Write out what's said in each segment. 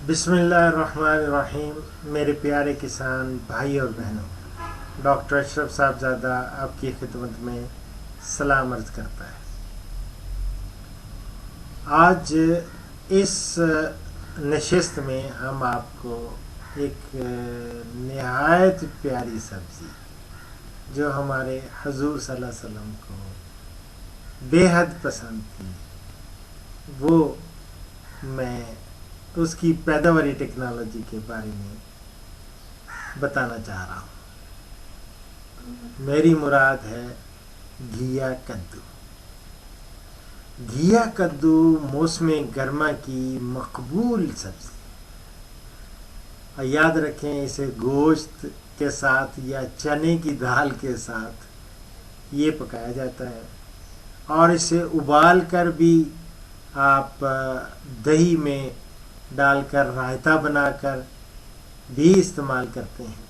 بسم اللہ الرحمن الرحیم. میرے پیارے کسان بھائی اور بہنوں، ڈاکٹر اشرف صاحبزادہ آپ کی خدمت میں سلام عرض کرتا ہے. آج اس نشست میں ہم آپ کو ایک نہایت پیاری سبزی جو ہمارے حضور صلی اللہ علیہ وسلم کو بے حد پسند تھی، وہ میں اس کی پیداواری ٹیکنالوجی کے بارے میں بتانا چاہ رہا ہوں. میری مراد ہے گھیا کدو. گھیا کدو موسم گرما کی مقبول سبزی. یاد رکھیں، اسے گوشت کے ساتھ یا چنے کی دال کے ساتھ یہ پکایا جاتا ہے، اور اسے ابال کر بھی آپ دہی میں ڈال کر رائتا بنا کر بھی استعمال کرتے ہیں.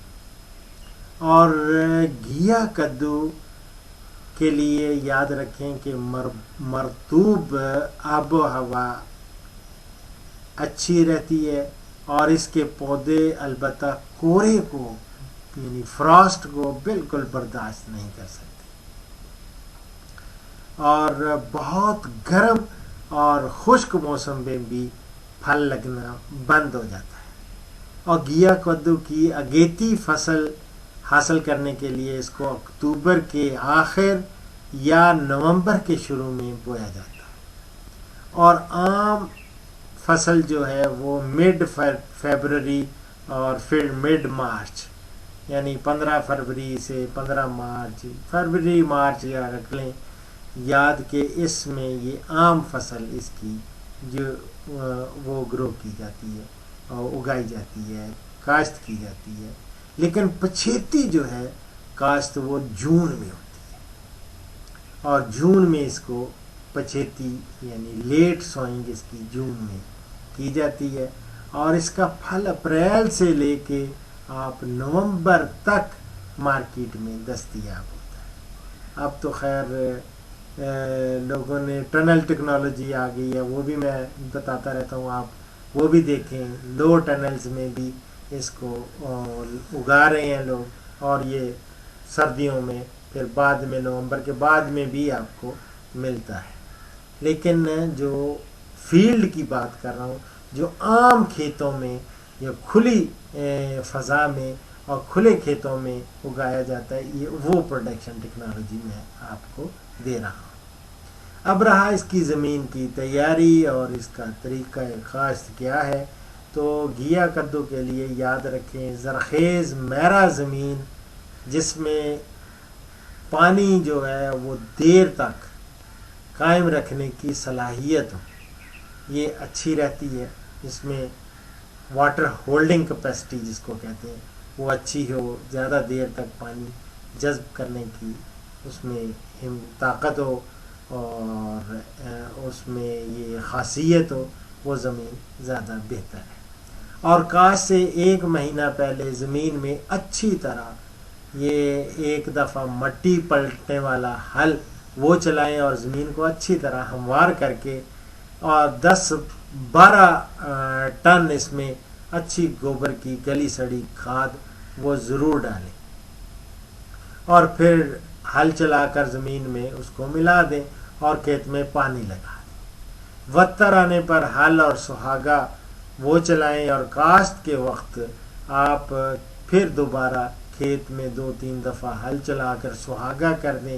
اور گھیا کدو کے لیے یاد رکھیں کہ مرطوب آب و ہوا اچھی رہتی ہے، اور اس کے پودے البتہ کورے کو یعنی فراسٹ کو بالکل برداشت نہیں کر سکتے، اور بہت گرم اور خشک موسم میں بھی پھل لگنا بند ہو جاتا ہے. اور گھیا کدو کی اگیتی فصل حاصل کرنے کے لیے اس کو اکتوبر کے آخر یا نومبر کے شروع میں بویا جاتا ہے، اور عام فصل جو ہے وہ مڈ فیبرری اور پھر مڈ مارچ، یعنی 15 فروری سے 15 مارچ، فروری مارچ یا رکھ لیں یاد کہ اس میں یہ عام فصل اس کی جو وہ گرو کی جاتی ہے اور اگائی جاتی ہے، کاشت کی جاتی ہے. لیکن پچھیتی جو ہے کاشت وہ جون میں ہوتی ہے، اور جون میں اس کو پچھیتی یعنی لیٹ سوئنگ اس کی جون میں کی جاتی ہے، اور اس کا پھل اپریل سے لے کے آپ نومبر تک مارکیٹ میں دستیاب ہوتا ہے. اب تو خیر لوگوں نے ٹنل ٹیکنالوجی آ گئی ہے، وہ بھی میں بتاتا رہتا ہوں، آپ وہ بھی دیکھیں. لو ٹنلز میں بھی اس کو اگا رہے ہیں لوگ، اور یہ سردیوں میں پھر بعد میں نومبر کے بعد میں بھی آپ کو ملتا ہے. لیکن جو فیلڈ کی بات کر رہا ہوں، جو عام کھیتوں میں یا کھلی فضا میں اور کھلے کھیتوں میں اگایا جاتا ہے، یہ وہ پروڈکشن ٹیکنالوجی میں آپ کو دے رہا ہوں. اب رہا اس کی زمین کی تیاری اور اس کا طریقہ کاشت کیا ہے، تو گھیا کدو کے لیے یاد رکھیں زرخیز میرا زمین جس میں پانی جو ہے وہ دیر تک قائم رکھنے کی صلاحیت ہو، یہ اچھی رہتی ہے. اس میں واٹر ہولڈنگ کیپیسٹی جس کو کہتے ہیں وہ اچھی ہو، زیادہ دیر تک پانی جذب کرنے کی اس میں طاقت ہو، اور اس میں یہ خاصیت ہو، وہ زمین زیادہ بہتر ہے. اور کاشت سے 1 مہینہ پہلے زمین میں اچھی طرح یہ ایک دفعہ مٹی پلٹنے والا ہل وہ چلائیں، اور زمین کو اچھی طرح ہموار کر کے، اور 10-12 ٹن اس میں اچھی گوبر کی گلی سڑی کھاد وہ ضرور ڈالیں، اور پھر ہل چلا کر زمین میں اس کو ملا دیں اور کھیت میں پانی لگا دیں. وتر آنے پر ہل اور سہاگا وہ چلائیں، اور کاشت کے وقت آپ پھر دوبارہ کھیت میں 2-3 دفعہ ہل چلا کر سہاگا کر دیں،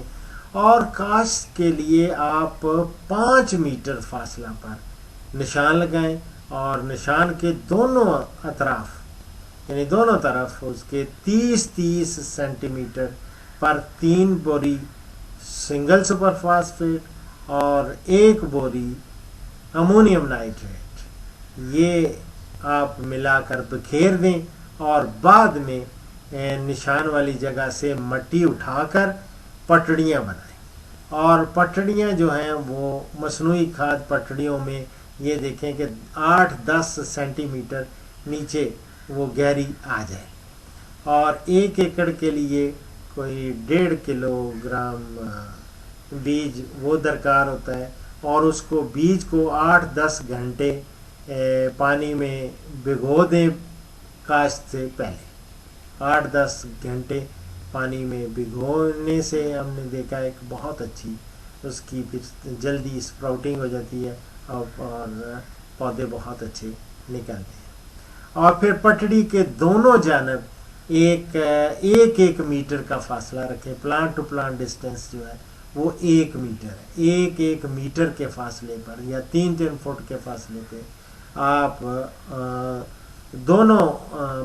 اور کاشت کے لیے آپ 5 میٹر فاصلہ پر نشان لگائیں، اور نشان کے دونوں اطراف یعنی دونوں طرف اس کے 30 سینٹی میٹر پر 3 بوری سنگل سپر فاسفیٹ اور 1 بوری امونیم نائٹریٹ یہ آپ ملا کر بکھیر دیں، اور بعد میں نشان والی جگہ سے مٹی اٹھا کر پٹڑیاں بنائیں. اور پٹڑیاں جو ہیں وہ مصنوعی کھاد پٹڑیوں میں یہ دیکھیں کہ 8-10 سینٹی میٹر نیچے وہ گہری آ جائے، اور 1 ایکڑ کے لیے کوئی 1.5 کلو گرام بیج وہ درکار ہوتا ہے، اور اس کو بیج کو 8-10 گھنٹے پانی میں بھگو دیں کاشت سے پہلے. 8-10 گھنٹے پانی میں بھگونے سے ہم نے دیکھا ہے کہ بہت اچھی اس کی پھر جلدی اسپراؤٹنگ ہو جاتی ہے اور پودے بہت اچھے نکلتے ہیں. اور پھر پٹڑی کے دونوں جانب ایک میٹر کا فاصلہ رکھیں. پلانٹ ٹو پلانٹ ڈسٹینس جو ہے وہ 1 میٹر ہے. ایک میٹر کے فاصلے پر یا 3 فٹ کے فاصلے پہ آپ دونوں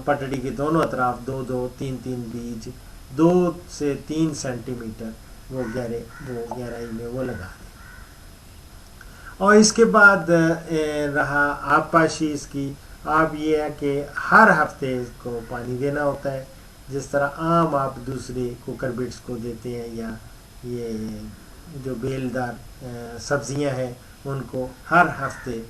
پٹڑی کے دونوں اطراف 2-3 بیج 2 سے 3 سینٹی میٹر وہ گہرائی میں وہ لگا دیں. اور اس کے بعد رہا آب پاشی اس کی. آپ یہ ہے کہ ہر ہفتے اس کو پانی دینا ہوتا ہے، جس طرح عام آپ دوسرے کوکربٹس کو دیتے ہیں یا یہ جو بیلدار سبزیاں ہیں ان کو ہر ہفتے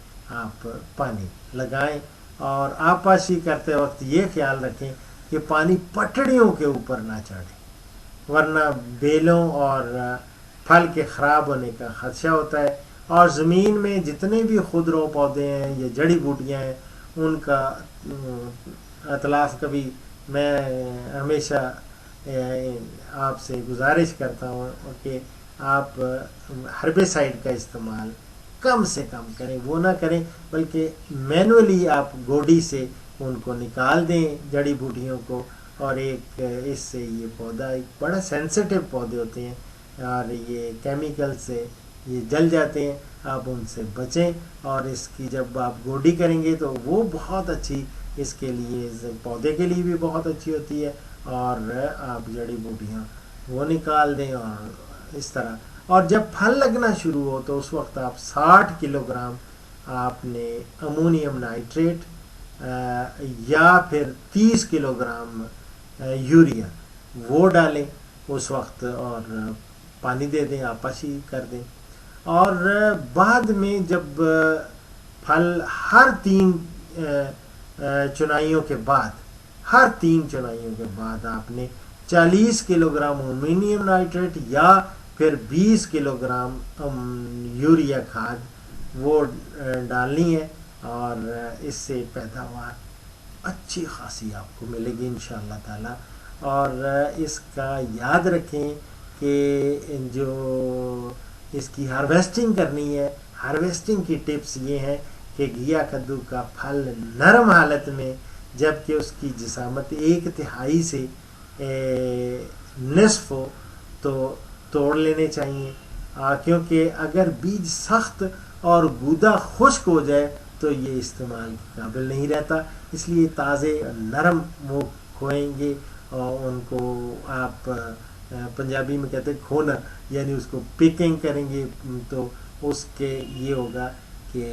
آپ پانی لگائیں. اور آب پاشی کرتے وقت یہ خیال رکھیں کہ پانی پٹڑیوں کے اوپر نہ چڑھے، ورنہ بیلوں اور پھل کے خراب ہونے کا خدشہ ہوتا ہے. اور زمین میں جتنے بھی خودرو پودے ہیں یا جڑی بوٹیاں ہیں ان کا اتلاف کبھی میں ہمیشہ آپ سے گزارش کرتا ہوں کہ آپ ہربیسائڈ کا استعمال کم سے کم کریں. وہ نہ کریں بلکہ مینولی آپ گوڈی سے ان کو نکال دیں جڑی بوٹیوں کو. اور اس سے یہ پودا ایک بڑا سینسیٹیو پودے ہوتے ہیں اور یہ کیمیکل سے یہ جل جاتے ہیں. آپ ان سے بچیں. اور اس کی جب آپ گوڈی کریں گے تو وہ بہت اچھی اس کے لیے پودے کے لیے بھی بہت اچھی ہوتی ہے. اور آپ جڑی بوٹیاں وہ نکال دیں اور اس طرح. اور جب پھل لگنا شروع ہو تو اس وقت آپ 60 کلو گرام آپ نے امونیم نائٹریٹ یا پھر 30 کلو گرام یوریا وہ ڈالیں اس وقت اور پانی دے دیں، آپاشی کر دیں. اور بعد میں جب پھل ہر 3 چنائیوں کے بعد آپ نے 40 کلو گرام امونیم نائٹریٹ یا پھر 20 کلو گرام یوریا کھاد وہ ڈالنی ہے. اور اس سے پیداوار اچھی خاصی آپ کو ملے گی انشاءاللہ تعالی. اور اس کا یاد رکھیں کہ جو اس کی ہارویسٹنگ کرنی ہے، ہارویسٹنگ کی ٹپس یہ ہیں کہ گھیا کدو کا پھل نرم حالت میں جبکہ اس کی جسامت 1/3 سے نصف ہو تو توڑ لینے چاہیے. کیونکہ اگر بیج سخت اور گودا خشک ہو جائے تو یہ استعمال کے قابل نہیں رہتا. اس لیے تازے نرم وہ کھوئیں گے اور ان کو آپ پنجابی میں کہتے ہیں کھونا، یعنی اس کو پیکنگ کریں گے تو اس کے یہ ہوگا کہ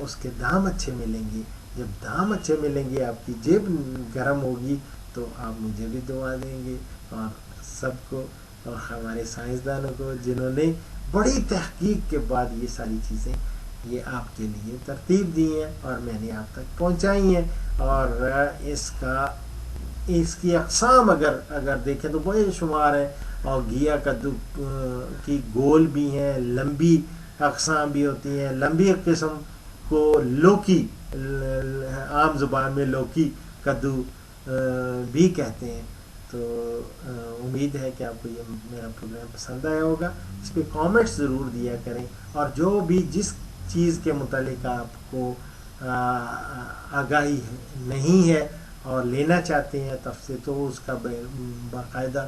اس کے دام اچھے ملیں گے. جب دام اچھے ملیں گے آپ کی جیب گرم ہوگی تو آپ مجھے بھی دعا دیں گے اور سب کو اور ہمارے سائنسدانوں کو جنہوں نے بڑی تحقیق کے بعد یہ ساری چیزیں یہ آپ کے لیے ترتیب دی ہیں اور میں نے آپ تک پہنچائی ہیں. اور اس کی اقسام اگر دیکھیں تو بڑے شمار ہیں. اور گھیا کدو کی گول بھی ہیں، لمبی اقسام بھی ہوتی ہیں. لمبی قسم کو لوکی، عام زبان میں لوکی کدو بھی کہتے ہیں. تو امید ہے کہ آپ کو یہ میرا پروگرام پسند آیا ہوگا. اس پہ کامنٹس ضرور دیا کریں اور جو بھی جس چیز کے متعلق آپ کو آگاہی نہیں ہے اور لینا چاہتے ہیں تفصیل تو اس کا باقاعدہ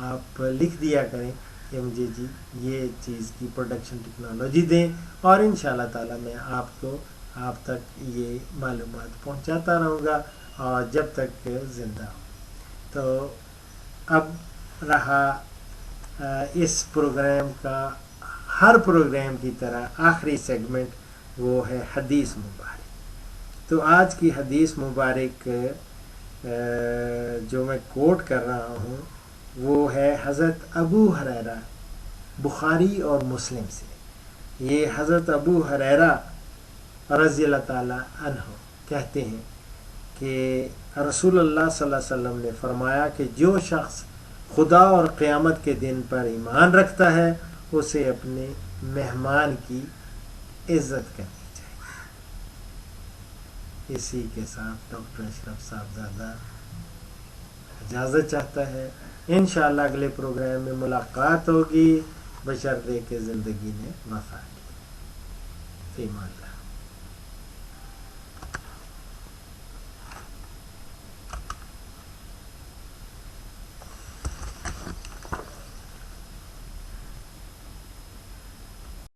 آپ لکھ دیا کریں کہ مجھے جی یہ چیز کی پروڈکشن ٹیکنالوجی دیں اور انشاءاللہ تعالی میں آپ تک یہ معلومات پہنچاتا رہوں گا اور جب تک زندہ ہوں. تو اب رہا اس پروگرام کا ہر پروگرام کی طرح آخری سیگمنٹ، وہ ہے حدیث مبارک. تو آج کی حدیث مبارک جو میں کوٹ کر رہا ہوں وہ ہے حضرت ابو ہریرہ، بخاری اور مسلم سے. یہ حضرت ابو ہریرہ رضی اللہ تعالی عنہ کہتے ہیں کہ رسول اللہ صلی اللہ علیہ وسلم نے فرمایا کہ جو شخص خدا اور قیامت کے دن پر ایمان رکھتا ہے اسے اپنے مہمان کی عزت کرنی چاہیے. اسی کے ساتھ ڈاکٹر اشرف صاحبزادہ اجازت چاہتا ہے. انشاءاللہ اگلے پروگرام میں ملاقات ہوگی بشرطے کہ زندگی نے وفا کی. فی امان اللہ.